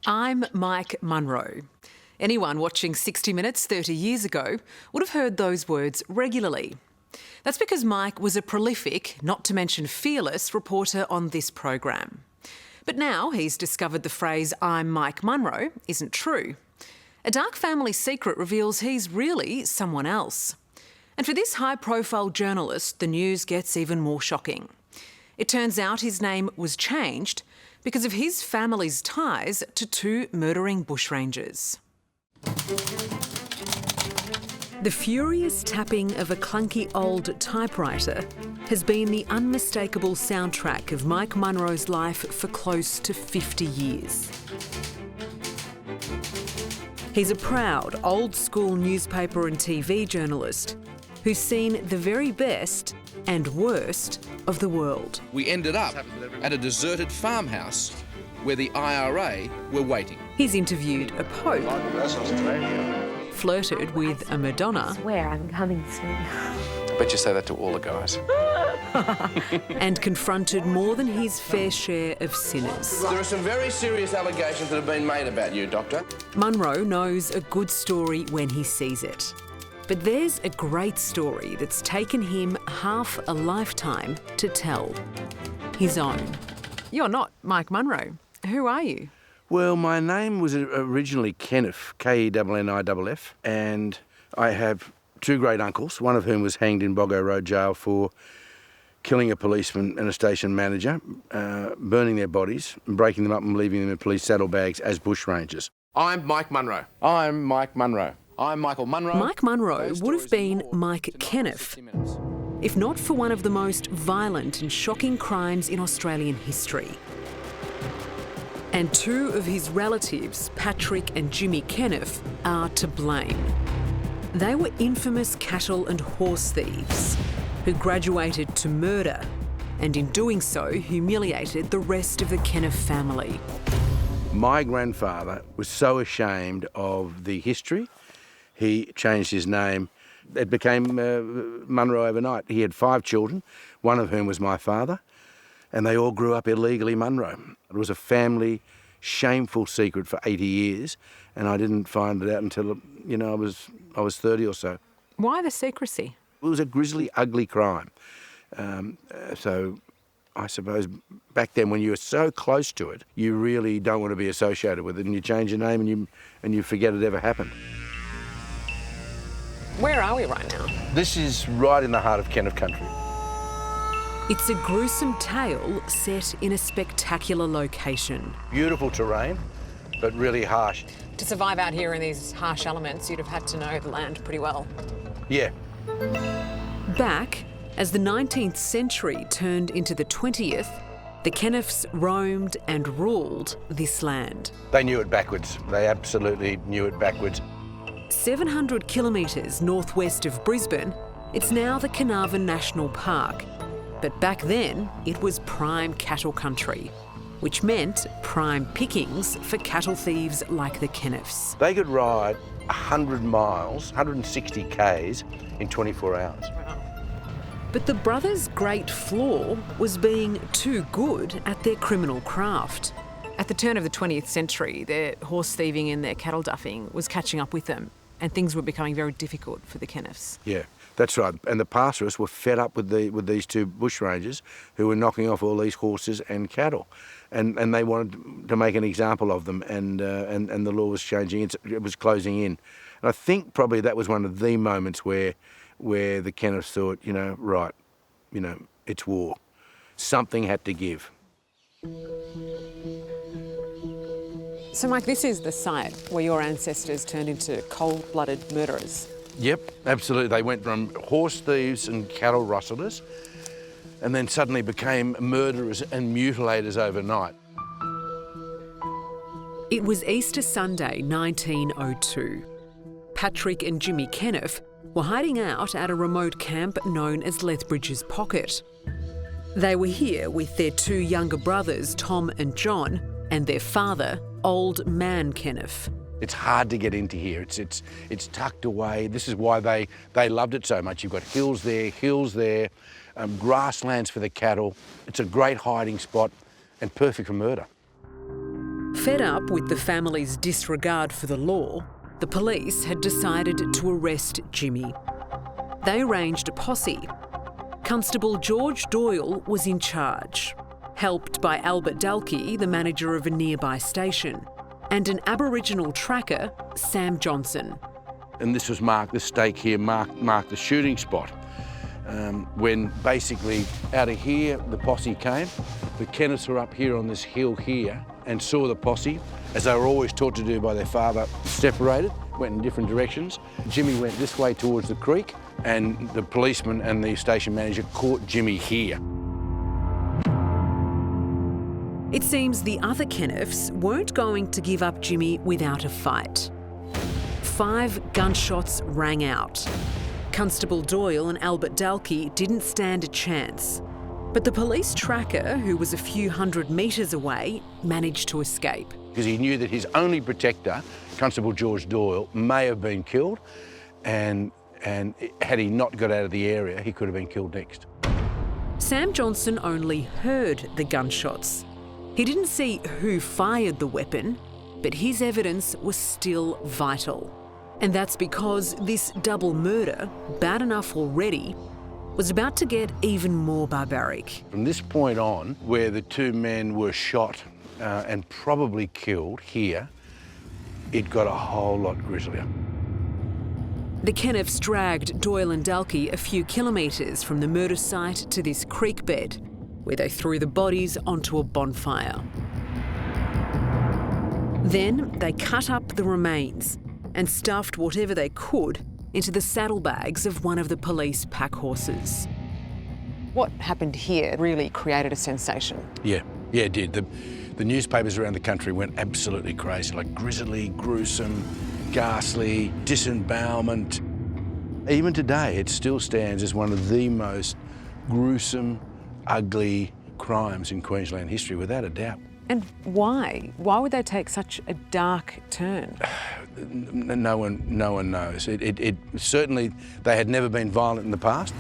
I'm Mike Munro. Anyone watching 60 Minutes 30 years ago would have heard those words regularly. That's because Mike was a prolific, not to mention fearless, reporter on this program. But now he's discovered the phrase "I'm Mike Munro" isn't true. A dark family secret reveals he's really someone else. And for this high-profile journalist, the news gets even more shocking. It turns out his name was changed because of his family's ties to two murdering bushrangers. The furious tapping of a clunky old typewriter has been the unmistakable soundtrack of Mike Munro's life for close to 50 years. He's a proud, old-school newspaper and TV journalist who's seen the very best and worst of the world. We ended up at a deserted farmhouse where the IRA were waiting. He's interviewed a pope, flirted with a Madonna. I swear I'm coming soon. I bet you say that to all the guys. And confronted more than his fair share of sinners. There are some very serious allegations that have been made about you, Doctor. Munro knows a good story when he sees it. But there's a great story that's taken him half a lifetime to tell. His own. You're not Mike Munro. Who are you? Well, my name was originally Kenneth, K-E-N-N-I-F-F, and I have two great uncles, one of whom was hanged in Boggo Road Jail for killing a policeman and a station manager, burning their bodies, breaking them up and leaving them in police saddlebags as bushrangers. I'm Mike Munro. I'm Mike Munro. I'm Michael Munro. Mike Munro would have been Mike Kenneth, if not for one of the most violent and shocking crimes in Australian history. And two of his relatives, Patrick and Jimmy Kenneth, are to blame. They were infamous cattle and horse thieves who graduated to murder and in doing so humiliated the rest of the Kenneth family. My grandfather was so ashamed of the history, he changed his name. It became Munro overnight. He had 5 children, one of whom was my father, and they all grew up illegally Munro. It was a family shameful secret for 80 years, and I didn't find it out until, I was 30 or so. Why the secrecy? It was a grisly, ugly crime. So I suppose back then when you were so close to it, you really don't want to be associated with it, and you change your name and you forget it ever happened. Where are we right now? This is right in the heart of Kenneth country. It's a gruesome tale set in a spectacular location. Beautiful terrain, but really harsh. To survive out here in these harsh elements, you'd have had to know the land pretty well. Yeah. Back, as the 19th century turned into the 20th, the Kenneths roamed and ruled this land. They knew it backwards. They absolutely knew it backwards. 700 kilometres northwest of Brisbane, it's now the Carnarvon National Park. But back then, it was prime cattle country, which meant prime pickings for cattle thieves like the Kenneths. They could ride 100 miles, 160 k's in 24 hours. But the brothers' great flaw was being too good at their criminal craft. At the turn of the 20th century, their horse thieving and their cattle duffing was catching up with them, and things were becoming very difficult for the Kenneths. Yeah, that's right. And the pastorists were fed up with these two bushrangers who were knocking off all these horses and cattle, and they wanted to make an example of them, and the law was changing. It was closing in, and I think probably that was one of the moments where the Kenneths thought, right, it's war. Something had to give. So, Mike, this is the site where your ancestors turned into cold-blooded murderers. Yep, absolutely. They went from horse thieves and cattle rustlers and then suddenly became murderers and mutilators overnight. It was Easter Sunday, 1902. Patrick and Jimmy Kenneth were hiding out at a remote camp known as Lethbridge's Pocket. They were here with their 2 younger brothers, Tom and John, and their father, Old Man Kenneth. It's hard to get into here. It's tucked away. This is why they loved it so much. You've got hills there, grasslands for the cattle. It's a great hiding spot. and perfect for murder. Fed up with the family's disregard for the law, the police had decided to arrest Jimmy. They arranged a posse. Constable George Doyle was in charge, helped by Albert Dalkey, the manager of a nearby station, and an Aboriginal tracker, Sam Johnson. And this was marked, the stake here marked the shooting spot. When basically out of here the posse came, the Kenneths were up here on this hill here and saw the posse, as they were always taught to do by their father, separated, went in different directions. Jimmy went this way towards the creek, and the policeman and the station manager caught Jimmy here. It seems the other Kenneths weren't going to give up Jimmy without a fight. 5 gunshots rang out. Constable Doyle and Albert Dalkey didn't stand a chance. But the police tracker, who was a few hundred metres away, managed to escape. Because he knew that his only protector, Constable George Doyle, may have been killed, and had he not got out of the area, he could have been killed next. Sam Johnson only heard the gunshots. He didn't see who fired the weapon, but his evidence was still vital. And that's because this double murder, bad enough already, was about to get even more barbaric. From this point on, where the 2 men were shot and probably killed here, it got a whole lot grislier. The Kenneths dragged Doyle and Dalkey a few kilometres from the murder site to this creek bed, where they threw the bodies onto a bonfire. Then they cut up the remains and stuffed whatever they could into the saddlebags of one of the police pack horses. What happened here really created a sensation. Yeah, it did. The newspapers around the country went absolutely crazy, like grisly, gruesome, ghastly, disembowelment. Even today, it still stands as one of the most gruesome, ugly crimes in Queensland history, without a doubt. And why? Why would they take such a dark turn? No one knows. It certainly, they had never been violent in the past.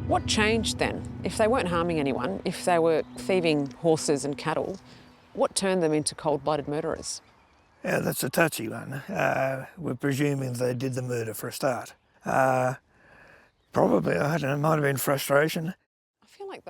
What changed then? If they weren't harming anyone, if they were thieving horses and cattle, what turned them into cold-blooded murderers? Yeah, that's a touchy one. We're presuming they did the murder for a start. Probably, I don't know, it might have been frustration.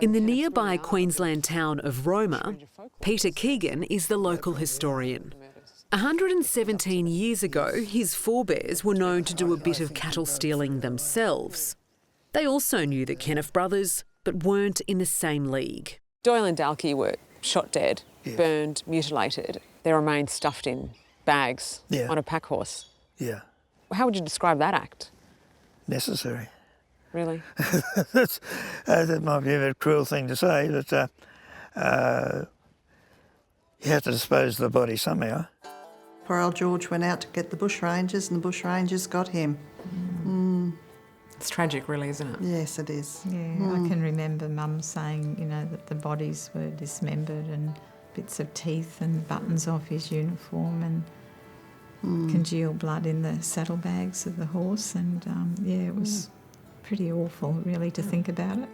In the nearby Queensland town of Roma, Peter Keegan is the local historian. 117 years ago, his forebears were known to do a bit of cattle stealing themselves. They also knew the Kenneth brothers, but weren't in the same league. Doyle and Dalkey were shot dead, burned, mutilated, their remains stuffed in bags on a pack horse. Yeah. How would you describe that act? Necessary. Really? That might be a very cruel thing to say, but you have to dispose of the body somehow. Poor old George went out to get the bushrangers, and the bushrangers got him. It's tragic, really, isn't it? Yes, it is. Yeah, I can remember Mum saying, you know, that the bodies were dismembered and bits of teeth and buttons off his uniform and congealed blood in the saddlebags of the horse, and it was pretty awful, really, to think about it.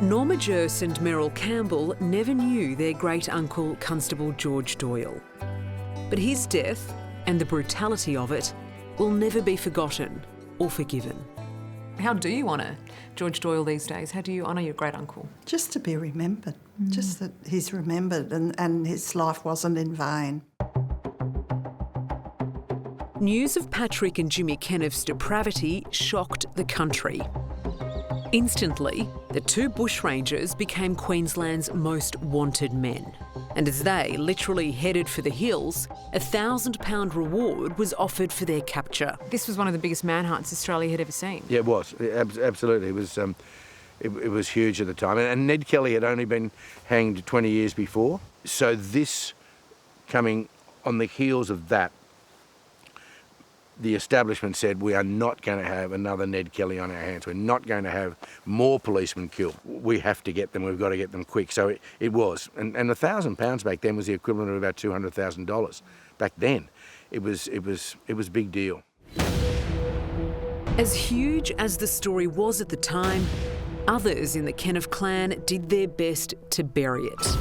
Norma Jerse and Merrill Campbell never knew their great-uncle Constable George Doyle. But his death, and the brutality of it, will never be forgotten or forgiven. How do you honour George Doyle these days? How do you honour your great-uncle? Just to be remembered, just that he's remembered and his life wasn't in vain. News of Patrick and Jimmy Kenneth's depravity shocked the country. Instantly, the 2 bushrangers became Queensland's most wanted men. And as they literally headed for the hills, a £1,000 reward was offered for their capture. This was one of the biggest manhunts Australia had ever seen. Yeah, it was. Absolutely. It was huge at the time. And Ned Kelly had only been hanged 20 years before. So this coming on the heels of that, the establishment said, we are not going to have another Ned Kelly on our hands. We're not going to have more policemen killed. We have to get them. We've got to get them quick. So it was. And £1,000 back then was the equivalent of about $200,000. Back then, it was a big deal. As huge as the story was at the time, Others in the Kenneth clan did their best to bury it.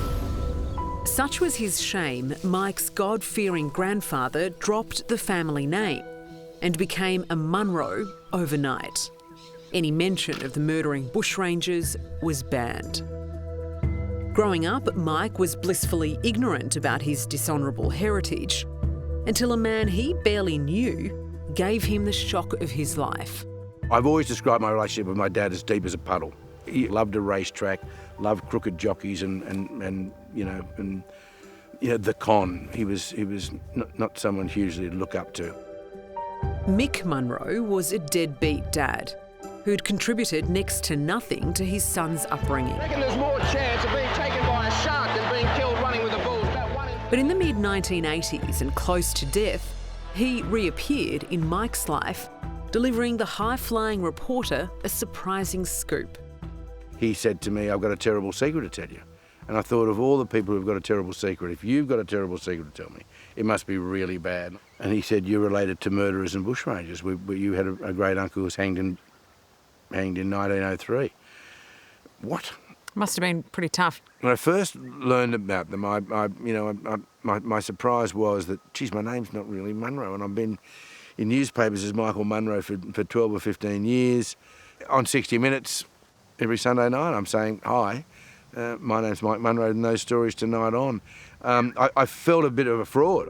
Such was his shame, Mike's God-fearing grandfather dropped the family name and became a Munro overnight. Any mention of the murdering bushrangers was banned. Growing up, Mike was blissfully ignorant about his dishonourable heritage until a man he barely knew gave him the shock of his life. I've always described my relationship with my dad as deep as a puddle. He loved a racetrack, loved crooked jockeys and the con. He was not someone hugely to look up to. Mick Munro was a deadbeat dad who'd contributed next to nothing to his son's upbringing. I reckon there's more chance of being taken by a shark than being killed running with the bulls. But in the mid-1980s and close to death, he reappeared in Mike's life, delivering the high-flying reporter a surprising scoop. He said to me, "I've got a terrible secret to tell you." And I thought, of all the people who've got a terrible secret, if you've got a terrible secret to tell me, it must be really bad. And he said, "You're related to murderers and bushrangers. You had a great uncle who was hanged in 1903. What? Must have been pretty tough. When I first learned about them, my surprise was that, geez, my name's not really Munro, and I've been in newspapers as Michael Munro for 12 or 15 years. On 60 Minutes every Sunday night, I'm saying, "Hi, my name's Mike Munro, and those stories tonight on." I felt a bit of a fraud.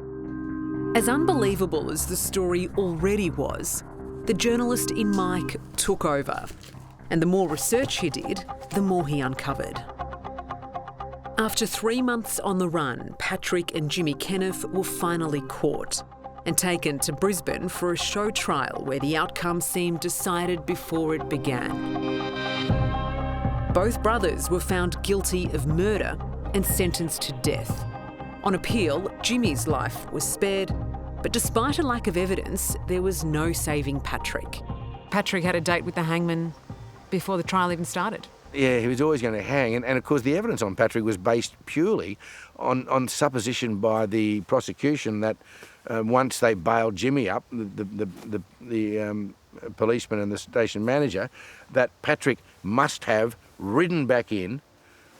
As unbelievable as the story already was, the journalist in Mike took over. And the more research he did, the more he uncovered. After 3 months on the run, Patrick and Jimmy Kenneth were finally caught and taken to Brisbane for a show trial where the outcome seemed decided before it began. Both brothers were found guilty of murder and sentenced to death. On appeal, Jimmy's life was spared, but despite a lack of evidence, there was no saving Patrick. Patrick had a date with the hangman before the trial even started. Yeah, he was always going to hang. And of course, the evidence on Patrick was based purely on supposition by the prosecution that once they bailed Jimmy up, the policeman and the station manager, that Patrick must have ridden back in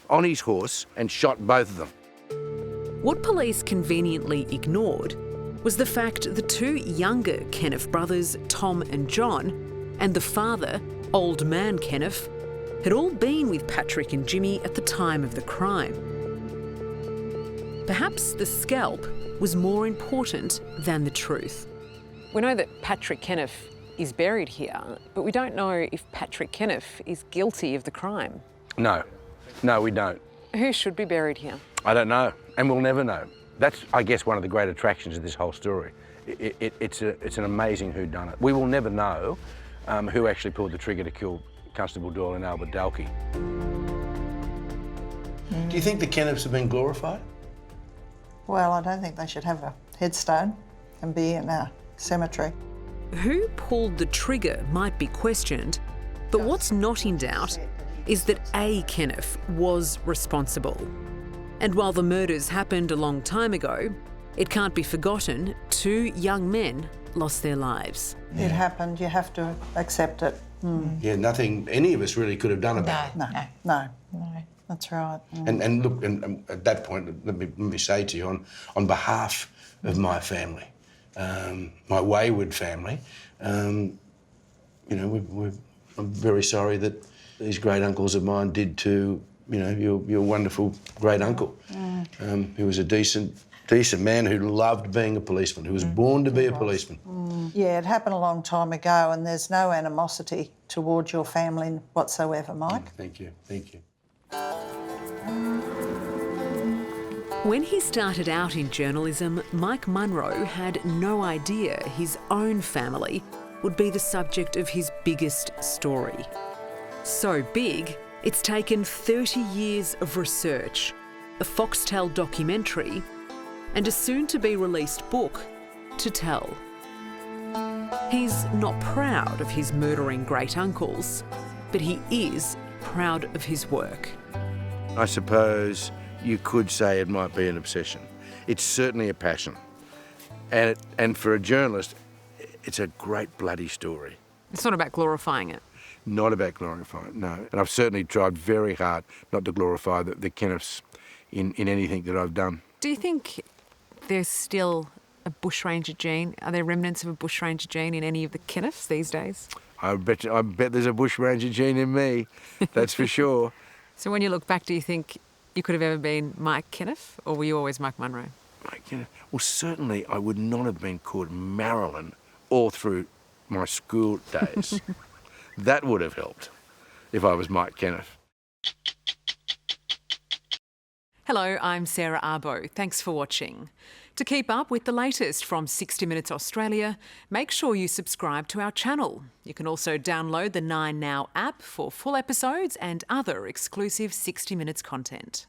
on his horse and shot both of them. What police conveniently ignored was the fact the two younger Kenneth brothers, Tom and John, and the father, Old Man Kenneth, had all been with Patrick and Jimmy at the time of the crime. Perhaps the scalp was more important than the truth. We know that Patrick Kenneth is buried here, but we don't know if Patrick Kenneth is guilty of the crime. No, we don't. Who should be buried here? I don't know, and we'll never know. That's, I guess, one of the great attractions of this whole story. It's an amazing whodunit. We will never know who actually pulled the trigger to kill Constable Doyle and Albert Dalkey. Do you think the Kenneths have been glorified? Well, I don't think they should have a headstone and be in a cemetery. Who pulled the trigger might be questioned, but what's not in doubt is that A. Kenneth was responsible. And while the murders happened a long time ago, it can't be forgotten 2 young men lost their lives. It happened, you have to accept it. Yeah, nothing any of us really could have done about it. No, that's right. And look, and at that point, let me say to you, on behalf of my family, my wayward family, I'm very sorry that these great uncles of mine did to, your wonderful great uncle, who was a decent man who loved being a policeman, who was born to be a policeman. Yeah, it happened a long time ago, and there's no animosity towards your family whatsoever, Mike. Thank you. When he started out in journalism, Mike Munro had no idea his own family would be the subject of his biggest story. So big, it's taken 30 years of research, a Foxtel documentary, and a soon-to-be-released book to tell. He's not proud of his murdering great-uncles, but he is proud of his work. I suppose you could say it might be an obsession. It's certainly a passion. And for a journalist, it's a great bloody story. It's not about glorifying it. Not about glorifying, no. And I've certainly tried very hard not to glorify the Kenneths in anything that I've done. Do you think there's still a bushranger gene? Are there remnants of a bushranger gene in any of the Kenneths these days? I bet there's a bushranger gene in me, that's for sure. So when you look back, do you think you could have ever been Mike Kenneth, or were you always Mike Munro? Mike Kenneth? Well, certainly I would not have been called Marilyn all through my school days. That would have helped if I was Mike Kenneth. Hello, I'm Sarah Abo. Thanks for watching. To keep up with the latest from 60 Minutes Australia, make sure you subscribe to our channel. You can also download the 9Now app for full episodes and other exclusive 60 Minutes content.